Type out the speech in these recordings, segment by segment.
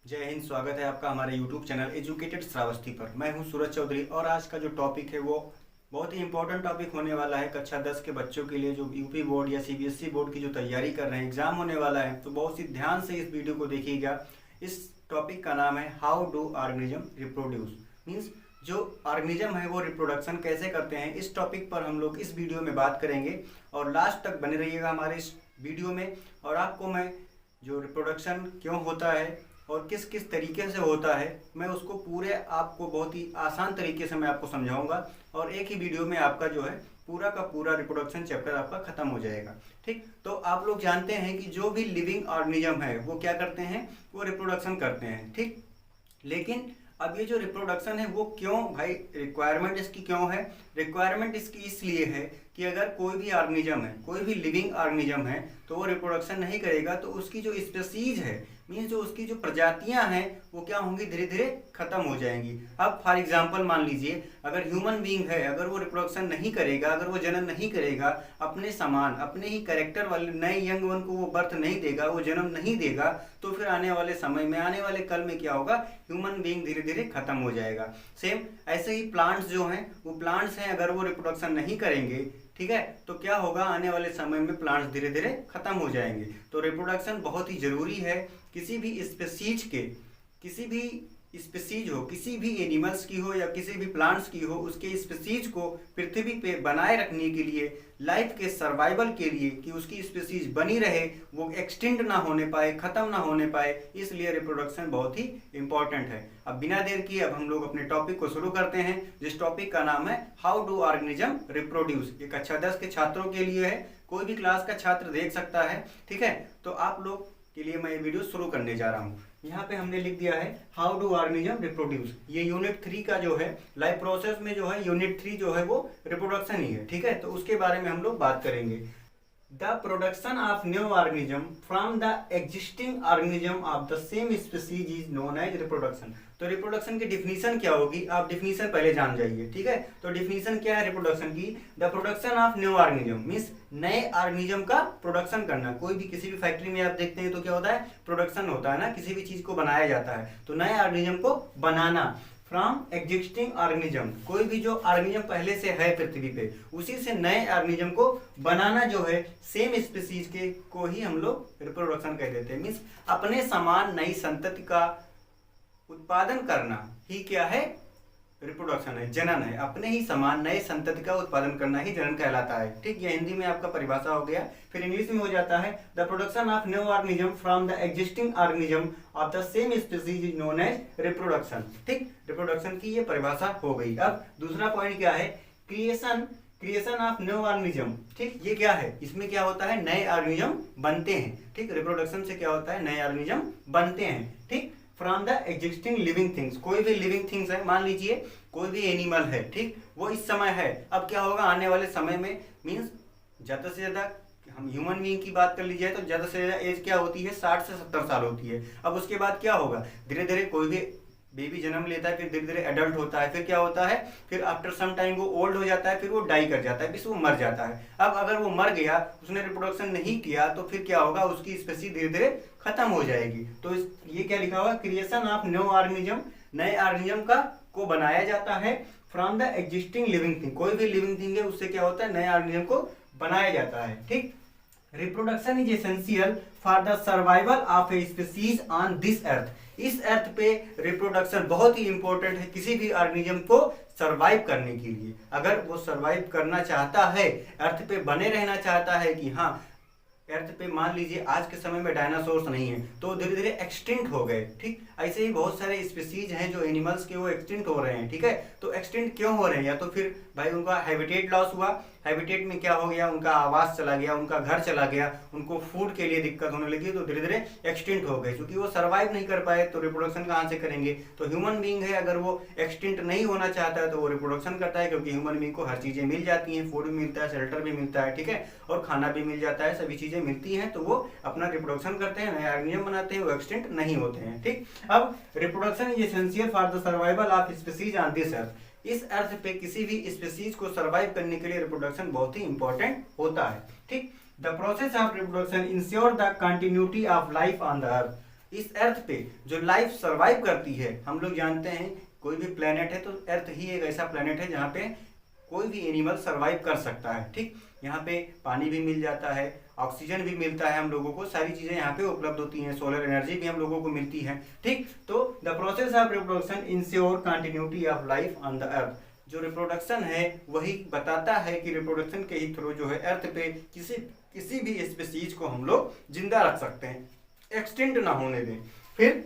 जय हिंद। स्वागत है आपका हमारे YouTube चैनल एजुकेटेड श्रावस्ती पर। मैं हूं सूरज चौधरी और आज का जो टॉपिक है वो बहुत ही इंपॉर्टेंट टॉपिक होने वाला है कक्षा 10 के बच्चों के लिए जो यूपी बोर्ड या सीबीएसई बोर्ड की जो तैयारी कर रहे हैं, एग्जाम होने वाला है। तो बहुत ही ध्यान से इस वीडियो को देखिएगा। इस टॉपिक का नाम है how do organism reproduce. Means जो ऑर्गेनिज्म है वो रिप्रोडक्शन कैसे करते हैं, इस टॉपिक पर हम लोग इस वीडियो में बात करेंगे और लास्ट तक बने रहिएगा हमारे इस वीडियो में। और आपको मैं जो रिप्रोडक्शन क्यों होता है और किस किस तरीके से होता है, मैं उसको पूरे आपको बहुत ही आसान तरीके से मैं आपको समझाऊंगा और एक ही वीडियो में आपका जो है पूरा का पूरा रिप्रोडक्शन चैप्टर आपका खत्म हो जाएगा। ठीक, तो आप लोग जानते हैं कि जो भी लिविंग ऑर्गेनिज्म है वो क्या करते हैं, वो रिप्रोडक्शन करते हैं। ठीक, लेकिन अब ये जो रिप्रोडक्शन है वो क्यों भाई, रिक्वायरमेंट इसकी क्यों है? रिक्वायरमेंट इसकी इसलिए है कि अगर कोई भी ऑर्गेनिज्म है, कोई भी लिविंग ऑर्गेनिज्म है, तो वो रिप्रोडक्शन नहीं करेगा तो उसकी जो स्पीसीज है, मीन्स जो उसकी जो प्रजातियां हैं वो क्या होंगी, धीरे धीरे खत्म हो जाएंगी। अब फॉर एग्जांपल मान लीजिए अगर ह्यूमन बीइंग है, अगर वो रिप्रोडक्शन नहीं करेगा, अगर वो जन्म नहीं करेगा, अपने समान अपने ही कैरेक्टर वाले नए यंग वन को वो बर्थ नहीं देगा, वो जन्म नहीं देगा, तो फिर आने वाले समय में, आने वाले कल में क्या होगा, ह्यूमन बीइंग धीरे धीरे खत्म हो जाएगा। सेम ऐसे ही प्लांट्स जो हैं, वो प्लांट्स हैं, अगर वो रिप्रोडक्शन नहीं करेंगे, ठीक है, तो क्या होगा, आने वाले समय में प्लांट्स धीरे धीरे खत्म हो जाएंगे। तो रिप्रोडक्शन बहुत ही जरूरी है किसी भी स्पीसीज के, किसी भी स्पीसीज हो, किसी भी एनिमल्स की हो या किसी भी प्लांट्स की हो, उसके स्पीसीज को पृथ्वी पे बनाए रखने के लिए, लाइफ के सर्वाइवल के लिए, कि उसकी स्पीसीज बनी रहे, वो एक्सटिंक्ट ना होने पाए, खत्म ना होने पाए, इसलिए रिप्रोडक्शन बहुत ही इंपॉर्टेंट है। अब बिना देर किए अब हम लोग अपने टॉपिक को शुरू करते हैं, जिस टॉपिक का नाम है हाउ डू ऑर्गेनिज्म रिप्रोड्यूस। ये कक्षा 10 के छात्रों के लिए है, कोई भी क्लास का छात्र देख सकता है। ठीक है, तो आप लोग के लिए मैं ये वीडियो शुरू करने जा रहा हूँ। यहाँ पे हमने लिख दिया है हाउ डू ऑर्गेनिज्म रिप्रोड्यूस। ये यूनिट 3 का जो है लाइफ प्रोसेस में जो है यूनिट 3 जो है वो रिप्रोडक्शन ही है। ठीक है, तो उसके बारे में हम लोग बात करेंगे। The production of new organism from the existing organism of the same species is known as reproduction. तो रिप्रोडक्शन की डिफिनीशन क्या होगी, आप डिफिनीशन पहले जान जाइए। ठीक है, तो डिफिनीशन क्या है रिप्रोडक्शन की? The production of new organism means नए ऑर्गेनिज्म का प्रोडक्शन करना। कोई भी किसी भी फैक्ट्री में आप देखते हैं तो क्या होता है, प्रोडक्शन होता है ना, किसी भी चीज को बनाया जाता है। तो नए ऑर्गेनिज्म को बनाना फ्रॉम एग्जिस्टिंग ऑर्गेनिज्म, कोई भी जो ऑर्गेनिज्म पहले से है पृथ्वी पे, उसी से नए ऑर्गेनिज्म को बनाना जो है सेम स्पीसीज के को ही हम लोग रिप्रोडक्शन कह देते हैं। मीन्स अपने समान नई संतति का उत्पादन करना ही क्या है, रिप्रोडक्शन है, जनन है। अपने ही समान नए संतति का उत्पादन करना ही जनन कहलाता है। ठीक, ये हिंदी में आपका परिभाषा हो गया। फिर इंग्लिश में हो जाता है the production of new organism from the existing organism of the same species is known as reproduction. ठीक, रिप्रोडक्शन की ये परिभाषा हो गई। अब दूसरा पॉइंट क्या है, क्रिएशन ऑफ न्यू ऑर्गेनिज्म। ठीक, ये क्या है, इसमें क्या होता है, नए ऑर्गेनिज्म बनते हैं। ठीक, रिप्रोडक्शन से क्या होता है, नए ऑर्गेनिज्म बनते हैं। ठीक, from the existing living things, कोई भी लिविंग थिंग्स है, मान लीजिए कोई भी एनिमल है, ठीक, वो इस समय है, अब क्या होगा आने वाले समय में, मीन्स ज्यादा से ज्यादा हम ह्यूमन बीइंग की बात कर लीजिए तो ज्यादा से ज्यादा एज क्या होती है, 60 से 70 साल होती है। अब उसके बाद क्या होगा, धीरे धीरे कोई भी बेबी जन्म लेता है, फिर धीरे धीरे एडल्ट होता है, फिर क्या होता है, फिर आफ्टर सम टाइम वो ओल्ड हो जाता है, फिर वो डाई कर जाता है, फिर वो मर जाता है। अब अगर वो मर गया, उसने रिप्रोडक्शन नहीं किया, तो फिर क्या होगा, उसकी स्पीसीज धीरे धीरे खत्म हो जाएगी। तो ये क्या लिखा हुआ, क्रिएशन ऑफ न्यू ऑर्गेनिज्म, नए ऑर्गेनिज्म का को बनाया जाता है from the existing living thing, कोई भी लिविंग थिंग है उससे क्या होता है, नए ऑर्गेनिज्म को बनाया जाता है। ठीक, reproduction is essential for the survival of a species on this earth. इस अर्थ पे रिप्रोडक्शन बहुत ही इंपॉर्टेंट है किसी भी ऑर्गेनिज्म को सरवाइव करने के लिए। अगर वो सरवाइव करना चाहता है, अर्थ पे बने रहना चाहता है, कि हाँ अर्थ पे मान लीजिए आज के समय में डायनासोर्स नहीं है तो धीरे धीरे एक्सटिंक्ट हो गए। ठीक, ऐसे ही बहुत सारे स्पीसीज हैं जो एनिमल्स के वो एक्सटिंक्ट हो रहे हैं। ठीक है, तो एक्सटिंक्ट क्यों हो रहे हैं, या तो फिर भाई उनका हैबिटेट लॉस हुआ, हैबिटेट में क्या हो गया, उनका आवास चला गया, उनका घर चला गया, उनको फूड के लिए दिक्कत होने लगी, तो धीरे धीरे एक्सटिंक्ट हो गए। क्योंकि वो सर्वाइव नहीं कर पाए तो रिप्रोडक्शन कहाँ से करेंगे। तो ह्यूमन बीइंग है, अगर वो एक्सटिंक्ट नहीं होना चाहता है तो वो रिप्रोडक्शन करता है, क्योंकि ह्यूमन बीइंग को हर चीजें मिल जाती हैं, फूड भी मिलता है, शेल्टर भी मिलता है, ठीक है, और खाना भी मिल जाता है, सभी चीजें मिलती हैं, तो वो अपना रिप्रोडक्शन करते हैं, नए ऑर्गेनिज्म बनाते हैं, वो एक्सटिंक्ट नहीं होते हैं। ठीक, अब reproduction is essential for the survival of species on this earth. इस अर्थ पे किसी भी स्पीसीज को सर्वाइव करने के लिए रिप्रोडक्शन बहुत ही इंपॉर्टेंट होता है। ठीक, the process of reproduction ensure the continuity of life on the earth. इस अर्थ पे जो लाइफ सरवाइव करती है, हम लोग जानते हैं कोई भी प्लेनेट है तो अर्थ ही एक ऐसा प्लेनेट है जहाँ पे कोई भी एनिमल सरवाइव कर सकता है। ठीक, यहाँ पे पानी भी मिल जाता है, ऑक्सीजन भी मिलता है हम लोगों को, सारी चीजें यहाँ पे उपलब्ध होती हैं, सोलर एनर्जी भी हम लोगों को मिलती है। ठीक, तो the process of reproduction ensure continuity of life on the earth. जो रिप्रोडक्शन है वही बताता है कि रिप्रोडक्शन के ही थ्रू जो है अर्थ पे किसी भी स्पीसीज को हम लोग जिंदा रख सकते हैं, एक्सटिंक्ट ना होने दें। फिर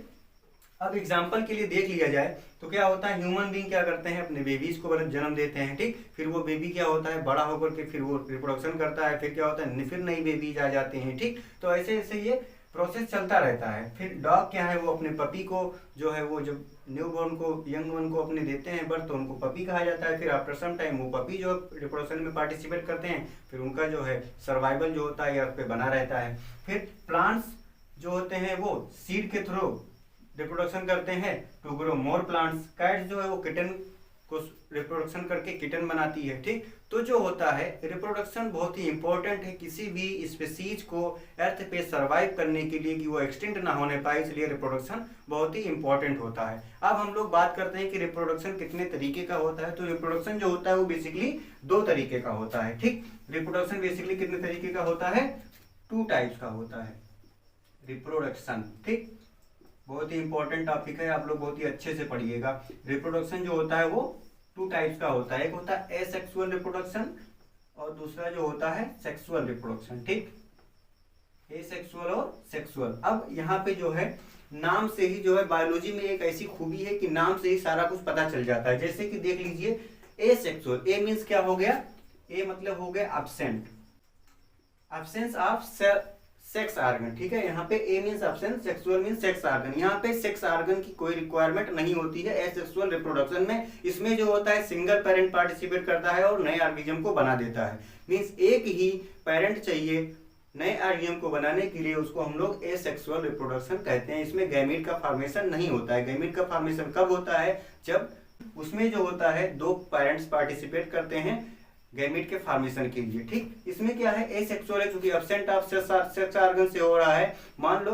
अब एग्जाम्पल के लिए देख लिया जाए तो क्या होता है, ह्यूमन बीइंग क्या करते हैं, अपने बेबीज को जन्म देते हैं। ठीक, फिर वो बेबी क्या होता है, बड़ा होकर के फिर वो रिप्रोडक्शन करता है, फिर क्या होता है, फिर नई बेबीज आ जाते हैं। ठीक, तो ऐसे ऐसे ये प्रोसेस चलता रहता है। फिर डॉग क्या है, वो अपने पपी को जो है वो जब न्यू बॉर्न को, यंग वन को अपने देते हैं बर्थ, तो उनको पपी कहा जाता है। फिर आफ्टर सम टाइम वो पपी जो रिप्रोडक्शन में पार्टिसिपेट करते हैं, फिर उनका जो है सर्वाइवल जो होता है अर्थ पे बना रहता है। फिर प्लांट्स जो होते हैं वो सीड के थ्रू रिप्रोडक्शन करते हैं to grow more plants. Cats जो है वो किटन को रिप्रोडक्शन करके किटन बनाती है। ठीक, तो जो होता है रिप्रोडक्शन बहुत ही इंपॉर्टेंट है किसी भी स्पीसीज को अर्थ पे सरवाइव करने के लिए, कि वो एक्सटिंक्ट ना होने पाए, इसलिए रिप्रोडक्शन बहुत ही इंपॉर्टेंट होता है। अब हम लोग बात करते हैं कि रिप्रोडक्शन कितने तरीके का होता है। तो रिप्रोडक्शन जो होता है वो बेसिकली 2 तरीके का होता है। ठीक, रिप्रोडक्शन बेसिकली कितने तरीके का होता है, 2 टाइप्स का होता है रिप्रोडक्शन। ठीक, बहुत ही इंपॉर्टेंट टॉपिक है, आप लोग बहुत ही अच्छे से पढ़िएगा। रिप्रोडक्शन जो होता है वो 2 टाइप्स का होता है, एक होता है एसेक्सुअल रिप्रोडक्शन और दूसरा जो होता है सेक्सुअल रिप्रोडक्शन। ठीक, एसेक्सुअल और सेक्सुअल। अब यहाँ पे जो है नाम से ही जो है, बायोलॉजी में एक ऐसी खूबी है कि नाम से ही सारा कुछ पता चल जाता है। जैसे कि देख लीजिए एसेक्सुअल, ए मीन्स क्या हो गया, ए मतलब हो गया absent, absence of sex organ. ठीक है, यहाँ पे a means absent, sexual means sex organ. यहाँ पे सेक्स आर्गन की कोई रिक्वायरमेंट नहीं होती है एसेक्सुअल रिप्रोडक्शन में। इसमें जो होता है सिंगल पेरेंट पार्टिसिपेट करता है और नए ऑर्गेनिज्म को बना देता है। मीन्स एक ही पेरेंट चाहिए नए ऑर्गेनिज्म को बनाने के लिए, उसको हम लोग एसेक्सुअल रिप्रोडक्शन कहते हैं। इसमें गैमीट का फॉर्मेशन नहीं होता है। गैमीट का फॉर्मेशन कब होता है, जब उसमें जो होता है 2 पेरेंट्स पार्टिसिपेट करते हैं गैमीट के फॉर्मेशन के लिए। ठीक, इसमें क्या है, एसेक्सुअल है क्योंकि एब्सेंट ऑफ सेक्स ऑर्गन से हो रहा है। मान लो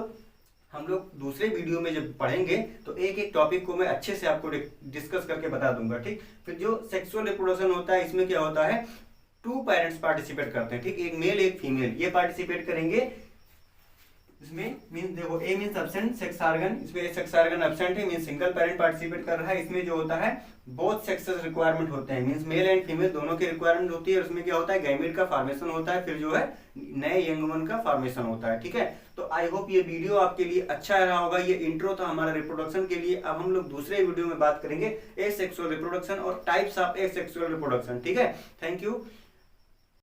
हम लोग दूसरे वीडियो में जब पढ़ेंगे तो एक एक टॉपिक को मैं अच्छे से आपको डिस्कस करके बता दूंगा। ठीक, फिर जो सेक्सुअल रिप्रोडक्शन होता है इसमें क्या होता है, 2 पेरेंट्स पार्टिसिपेट करते हैं। ठीक, एक मेल एक फीमेल, ये पार्टिसिपेट करेंगे इसमें। मीन्स देखो ए मीन्स एब्सेंट सेक्स ऑर्गन, इसमें सेक्स ऑर्गन एब्सेंट है, मीन्स सिंगल पेरेंट पार्टिसिपेट कर रहा है। इसमें जो होता है बोथ सेक्सेस रिक्वायरमेंट होते हैं, मीन्स मेल एंड फीमेल दोनों की रिक्वायरमेंट होती है। और उसमें क्या होता है, गैमीट का फॉर्मेशन होता है, फिर जो है नए यंग वन का फॉर्मेशन होता है। ठीक है, तो आई होप ये वीडियो आपके लिए अच्छा रहा होगा। ये इंट्रो था हमारा रिप्रोडक्शन के लिए। अब हम लोग दूसरे वीडियो में बात करेंगे एसेक्सुअल रिप्रोडक्शन और टाइप्स ऑफ एसेक्सुअल रिप्रोडक्शन। ठीक है, थैंक यू।